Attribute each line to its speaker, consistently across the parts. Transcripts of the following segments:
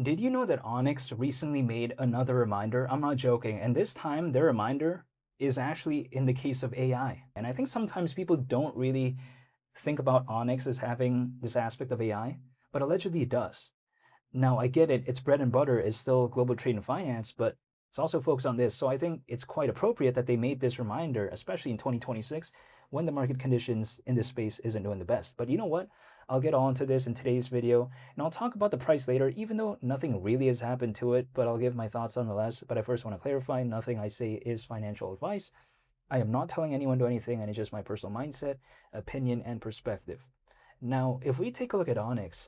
Speaker 1: Did you know that Onyx recently made another reminder? I'm not joking. And this time, their reminder is actually in the case of AI. And I think sometimes people don't really think about Onyx as having this aspect of AI, but allegedly it does. Now, I get it, its bread and butter is still global trade and finance, but it's also focused on this. So I think it's quite appropriate that they made this reminder, especially in 2026, when the market conditions in this space isn't doing the best. But you know what? I'll get all into this in today's video, and I'll talk about the price later, even though nothing really has happened to it, but I'll give my thoughts nonetheless. But I first want to clarify, nothing I say is financial advice. I am not telling anyone to do anything, and it's just my personal mindset, opinion, and perspective. Now, if we take a look at Onyx,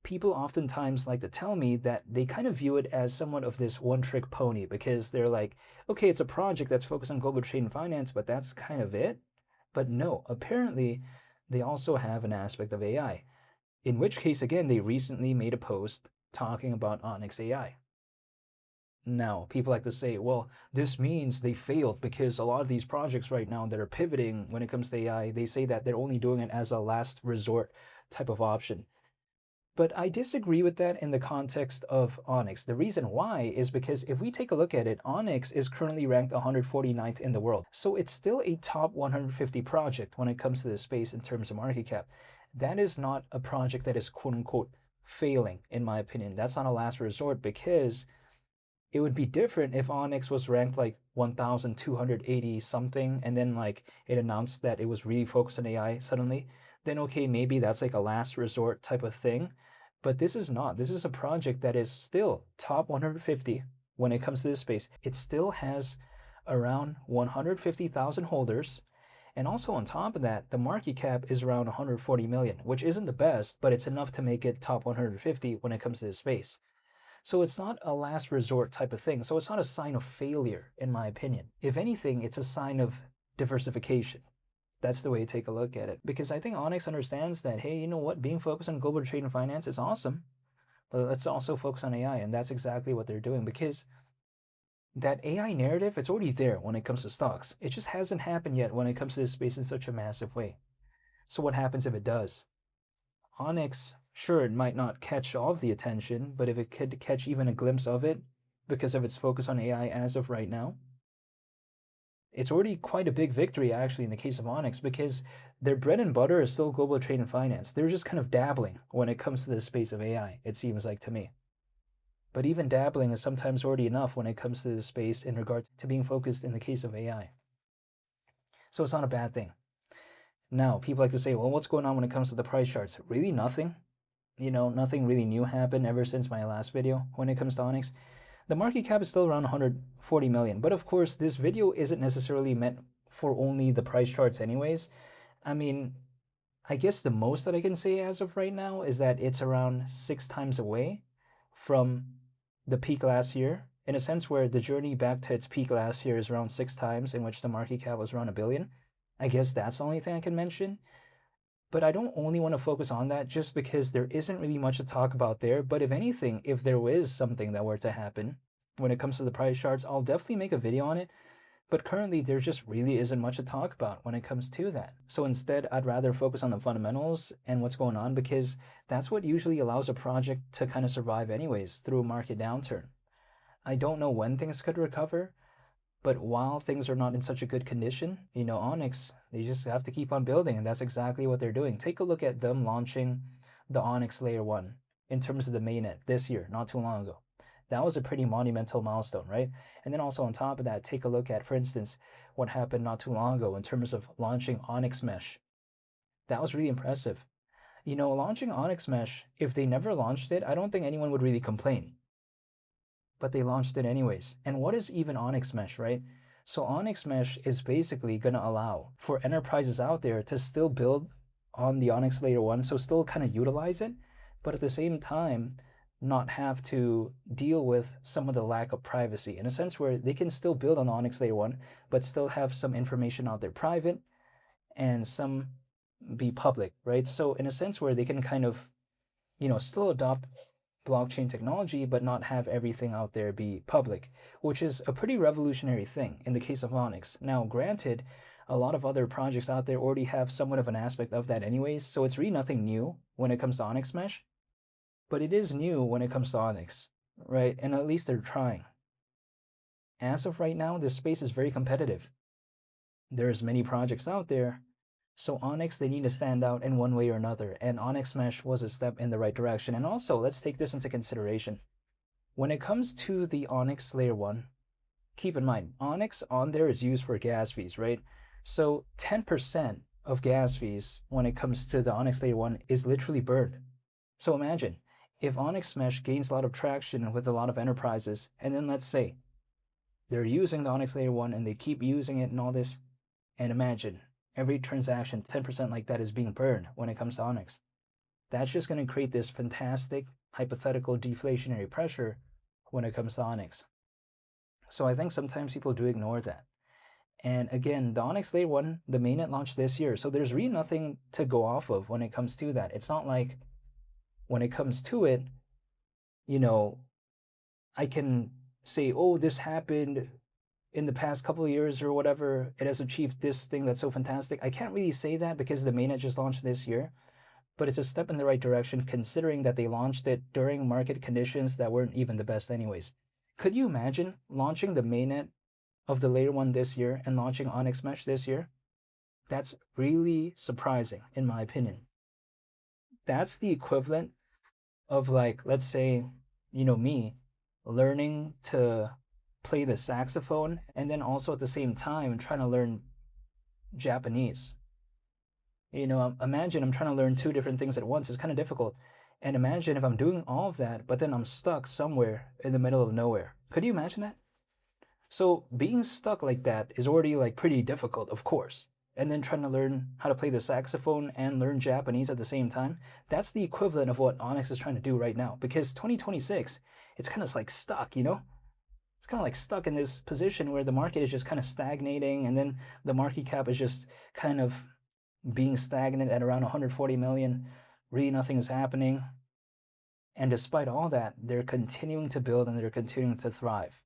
Speaker 1: people oftentimes like to tell me that they kind of view it as somewhat of this one-trick pony because they're like, okay, it's a project that's focused on global trade and finance, but that's kind of it. But no, apparently they also have an aspect of AI, in which case, again, they recently made a post talking about Onyx AI. Now, people like to say, well, this means they failed because a lot of these projects right now that are pivoting when it comes to AI, they say that they're only doing it as a last resort type of option. But I disagree with that in the context of Onyx. The reason why is because if we take a look at it, Onyx is currently ranked 149th in the world. So it's still a top 150 project when it comes to this space in terms of market cap. That is not a project that is quote unquote failing, in my opinion. That's not a last resort because it would be different if Onyx was ranked like 1,280 something and then like it announced that it was really focused on AI suddenly. Then okay, maybe that's like a last resort type of thing. But this is not. This is a project that is still top 150 when it comes to this space. It still has around 150,000 holders. And also on top of that, the market cap is around 140 million, which isn't the best, but it's enough to make it top 150 when it comes to this space. So it's not a last resort type of thing. So it's not a sign of failure, in my opinion. If anything, it's a sign of diversification. That's the way to take a look at it. Because I think Onyx understands that, hey, you know what? Being focused on global trade and finance is awesome. But let's also focus on AI. And that's exactly what they're doing. Because that AI narrative, it's already there when it comes to stocks. It just hasn't happened yet when it comes to this space in such a massive way. So what happens if it does? Onyx, sure, it might not catch all of the attention, but if it could catch even a glimpse of it because of its focus on AI as of right now, it's already quite a big victory actually in the case of Onyx because their bread and butter is still global trade and finance. They're just kind of dabbling when it comes to the space of AI, it seems like to me. But even dabbling is sometimes already enough when it comes to this space in regard to being focused in the case of AI. So it's not a bad thing. Now, people like to say, well, what's going on when it comes to the price charts? Really nothing. Nothing really new happened ever since my last video when it comes to Onyx. The market cap is still around 140 million, but of course, this video isn't necessarily meant for only the price charts anyways. I mean, I guess the most that I can say as of right now is that it's around 6 times away from the peak last year, in a sense where the journey back to its peak last year is around 6 times, in which the market cap was around a billion. I guess that's the only thing I can mention. But I don't only want to focus on that just because there isn't really much to talk about there. But if anything, if there is something that were to happen when it comes to the price charts, I'll definitely make a video on it. But currently, there just really isn't much to talk about when it comes to that. So instead, I'd rather focus on the fundamentals and what's going on because that's what usually allows a project to kind of survive anyways through a market downturn. I don't know when things could recover, but while things are not in such a good condition, Onyx, they just have to keep on building, and that's exactly what they're doing. Take a look at them launching the Onyx Layer 1 in terms of the mainnet this year, not too long ago. That was a pretty monumental milestone, right? And then also on top of that, take a look at, for instance, what happened not too long ago in terms of launching Onyx Mesh. That was really impressive. Launching Onyx Mesh, if they never launched it, I don't think anyone would really complain, but they launched it anyways. And what is even Onyx Mesh, right? So Onyx Mesh is basically going to allow for enterprises out there to still build on the Onyx Layer 1, so still kind of utilize it, but at the same time, not have to deal with some of the lack of privacy, in a sense where they can still build on Onyx Layer 1, but still have some information out there private and some be public, right? So in a sense where they can kind of, still adopt blockchain technology, but not have everything out there be public, which is a pretty revolutionary thing in the case of Onyx. Now, granted, a lot of other projects out there already have somewhat of an aspect of that anyways, so it's really nothing new when it comes to Onyx Mesh. But it is new when it comes to Onyx, right? And at least they're trying. As of right now, this space is very competitive. There's many projects out there. So Onyx, they need to stand out in one way or another. And Onyx Mesh was a step in the right direction. And also, let's take this into consideration. When it comes to the Onyx Layer 1, keep in mind, Onyx on there is used for gas fees, right? So 10% of gas fees when it comes to the Onyx Layer 1 is literally burned. So imagine, if Onyx Mesh gains a lot of traction with a lot of enterprises, and then let's say they're using the Onyx Layer 1 and they keep using it and all this, and imagine every transaction, 10% like that is being burned when it comes to Onyx. That's just going to create this fantastic hypothetical deflationary pressure when it comes to Onyx. So I think sometimes people do ignore that. And again, the Onyx Layer 1, the mainnet launched this year, so there's really nothing to go off of when it comes to that. It's not like when it comes to it, you know, I can say, oh, this happened in the past couple of years or whatever, it has achieved this thing that's so fantastic. I can't really say that because the mainnet just launched this year, but it's a step in the right direction considering that they launched it during market conditions that weren't even the best anyways. Could you imagine launching the mainnet of the Layer 1 this year and launching Onyx Mesh this year? That's really surprising in my opinion. That's the equivalent of, like, let's say, me learning to play the saxophone and then also at the same time trying to learn Japanese. Imagine I'm trying to learn two different things at once. It's kind of difficult. And imagine if I'm doing all of that, but then I'm stuck somewhere in the middle of nowhere. Could you imagine that? So being stuck like that is already like pretty difficult, of course. And then trying to learn how to play the saxophone and learn Japanese at the same time, that's the equivalent of what Onyx is trying to do right now. Because 2026, it's kind of like stuck, It's kind of like stuck in this position where the market is just kind of stagnating, and then the market cap is just kind of being stagnant at around 140 million. Really nothing is happening. And despite all that, they're continuing to build and they're continuing to thrive.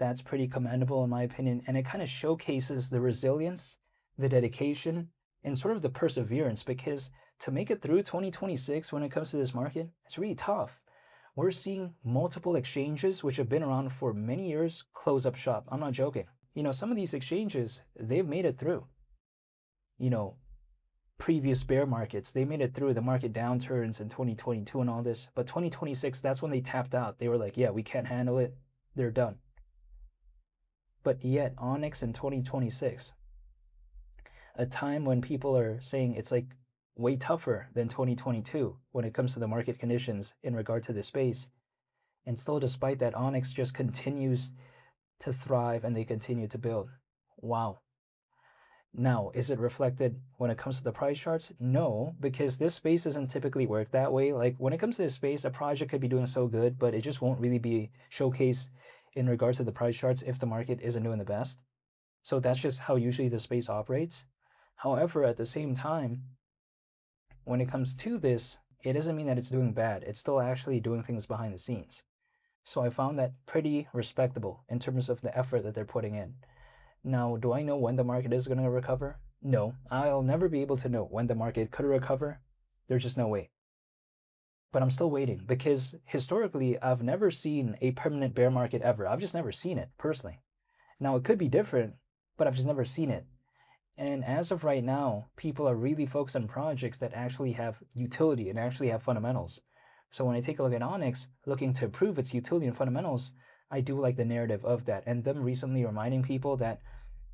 Speaker 1: That's pretty commendable in my opinion, and it kind of showcases the resilience, the dedication, and sort of the perseverance, because to make it through 2026 when it comes to this market, it's really tough. We're seeing multiple exchanges which have been around for many years close up shop. I'm not joking. Some of these exchanges, they've made it through. Previous bear markets, they made it through the market downturns in 2022 and all this, but 2026, that's when they tapped out. They were like, yeah, we can't handle it. They're done. But yet, Onyx in 2026, a time when people are saying it's like way tougher than 2022 when it comes to the market conditions in regard to this space. And still, despite that, Onyx just continues to thrive and they continue to build. Wow. Now, is it reflected when it comes to the price charts? No, because this space doesn't typically work that way. Like when it comes to this space, a project could be doing so good, but it just won't really be showcased in regards to the price charts if the market isn't doing the best. So that's just how usually the space operates. However, at the same time, when it comes to this, it doesn't mean that it's doing bad. It's still actually doing things behind the scenes. So I found that pretty respectable in terms of the effort that they're putting in. Now, do I know when the market is going to recover? No, I'll never be able to know when the market could recover. There's just no way. But I'm still waiting because historically, I've never seen a permanent bear market ever. I've just never seen it personally. Now, it could be different, but I've just never seen it. And as of right now, people are really focused on projects that actually have utility and actually have fundamentals. So when I take a look at Onyx, looking to improve its utility and fundamentals, I do like the narrative of that. And them recently reminding people that,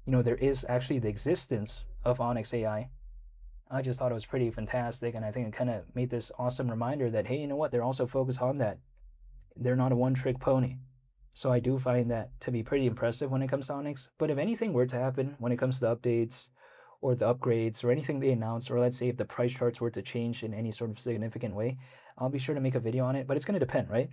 Speaker 1: there is actually the existence of Onyx AI. I just thought it was pretty fantastic. And I think it kind of made this awesome reminder that, hey, you know what? They're also focused on that. They're not a one-trick pony. So I do find that to be pretty impressive when it comes to Onyx. But if anything were to happen when it comes to the updates or the upgrades or anything they announce, or let's say if the price charts were to change in any sort of significant way, I'll be sure to make a video on it. But it's going to depend, right?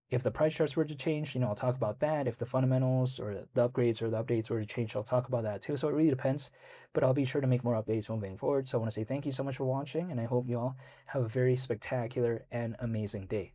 Speaker 1: If the price charts were to change, I'll talk about that. If the fundamentals or the upgrades or the updates were to change, I'll talk about that too. So it really depends, but I'll be sure to make more updates moving forward. So I want to say thank you so much for watching, and I hope you all have a very spectacular and amazing day.